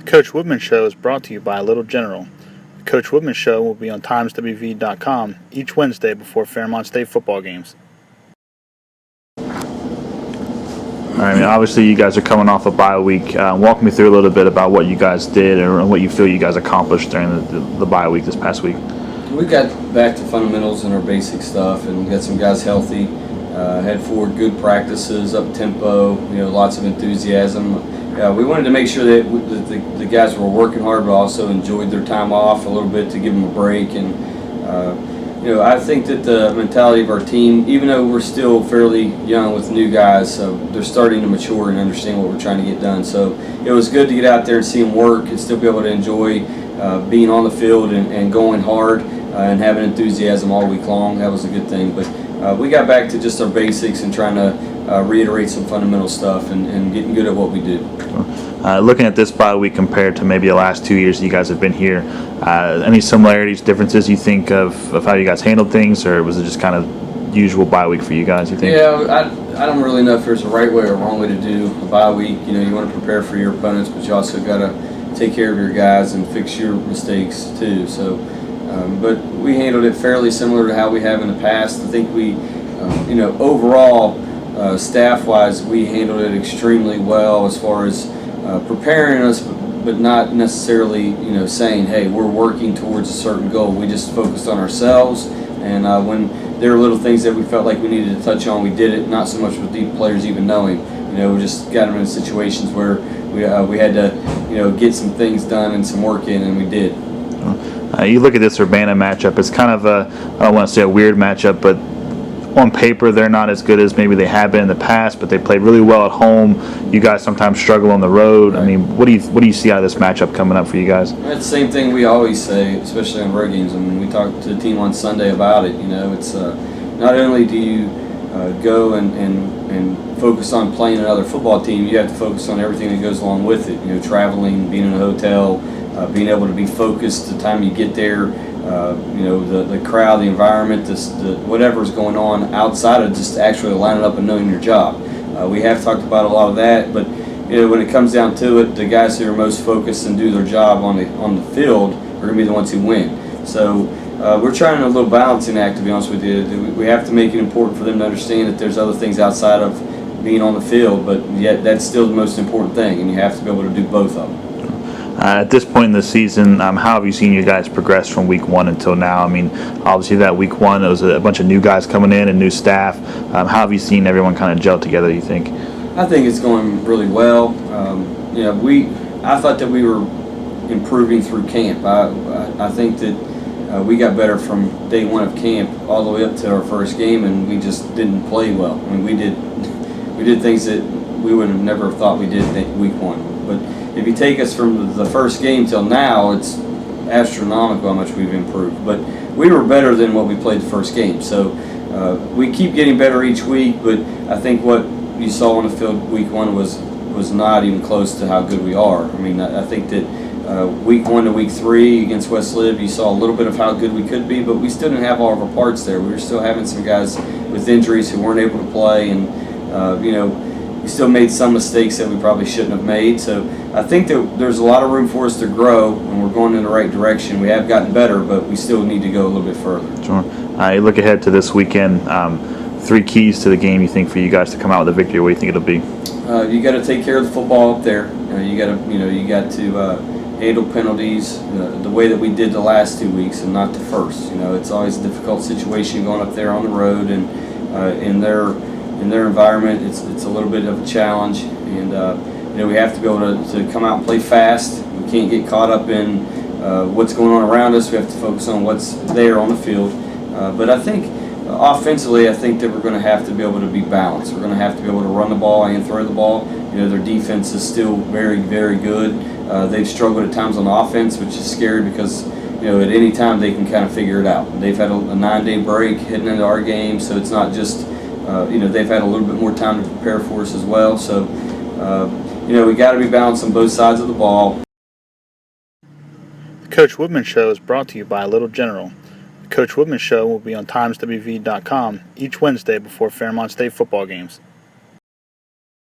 The Coach Woodman Show is brought to you by Little General. The Coach Woodman Show will be on timeswv.com each Wednesday before Fairmont State football games. All right, I mean, obviously you guys are coming off a bye week. Walk me through a little bit about what you guys did and what you feel you guys accomplished during the bye week this past week. We got back to fundamentals and our basic stuff, and got some guys healthy. Had 4 good practices, up tempo, lots of enthusiasm. We wanted to make sure that the guys were working hard, but also enjoyed their time off a little bit to give them a break. And I think that the mentality of our team, even though we're still fairly young with new guys, they're starting to mature and understand what we're trying to get done. So it was good to get out there and see them work and still be able to enjoy being on the field and going hard and having enthusiasm all week long. That was a good thing. But we got back to just our basics and trying to reiterate some fundamental stuff and getting good at what we do. Looking at this bye week compared to maybe the last 2 years you guys have been here, any similarities, differences you think of how you guys handled things, or was it just kind of usual bye week for you guys, you think? Yeah, I don't really know if there's a right way or wrong way to do a bye week. You want to prepare for your opponents, but you also got to take care of your guys and fix your mistakes too. So, but we handled it fairly similar to how we have in the past. I think we, overall, staff-wise, we handled it extremely well as far as preparing us, but not necessarily, saying, hey, we're working towards a certain goal. We just focused on ourselves, and when there were little things that we felt like we needed to touch on, we did it, not so much with the players even knowing. We just got them in situations where we had to, get some things done and some work in, and we did. You look at this Urbana matchup, it's kind of I don't want to say a weird matchup, but on paper they're not as good as maybe they have been in the past, but they played really well at home. You guys sometimes struggle on the road. Right. I mean, what do you see out of this matchup coming up for you guys? It's the same thing we always say, especially on road games. I mean, we talked to the team on Sunday about it. It's not only do you go and focus on playing another football team, you have to focus on everything that goes along with it. Traveling, being in a hotel, being able to be focused the time you get there. The crowd, the environment, whatever's going on outside of just actually lining up and knowing your job. We have talked about a lot of that, but when it comes down to it, the guys who are most focused and do their job on the field are going to be the ones who win. So we're trying a little balancing act, to be honest with you. We have to make it important for them to understand that there's other things outside of being on the field, but yet that's still the most important thing, and you have to be able to do both of them. At this point in the season, how have you seen you guys progress from week 1 until now? I mean, obviously that week 1, there was a bunch of new guys coming in and new staff. How have you seen everyone kind of gel together, you think? I think it's going really well. I thought that we were improving through camp. I think that we got better from day 1 of camp all the way up to our first game, and we just didn't play well. I mean, we did things that we would have never thought we did week 1. But if you take us from the first game till now, it's astronomical how much we've improved. But we were better than what we played the first game. So we keep getting better each week, but I think what you saw on the field week 1 was not even close to how good we are. I mean, I think that week 1 to week 3 against West Lib, you saw a little bit of how good we could be, but we still didn't have all of our parts there. We were still having some guys with injuries who weren't able to play, and we still made some mistakes that we probably shouldn't have made. So I think that there's a lot of room for us to grow, and we're going in the right direction. We have gotten better, but we still need to go a little bit further. Sure. You look ahead to this weekend. 3 keys to the game you think for you guys to come out with a victory. What do you think it'll be? You got to take care of the football up there. You got to handle penalties the way that we did the last 2 weeks, and not the first. It's always a difficult situation going up there on the road, and in their environment, it's a little bit of a challenge, and we have to be able to come out and play fast. We can't get caught up in what's going on around us. We have to focus on what's there on the field. But I think offensively, I think that we're going to have to be able to be balanced. We're going to have to be able to run the ball and throw the ball. Their defense is still very, very good. They've struggled at times on offense, which is scary because at any time they can kind of figure it out. They've had a 9-day break heading into our game, so it's not just they've had a little bit more time to prepare for us as well. So we got to be balanced on both sides of the ball. The Coach Woodman Show is brought to you by Little General. The Coach Woodman Show will be on timeswv.com each Wednesday before Fairmont State football games.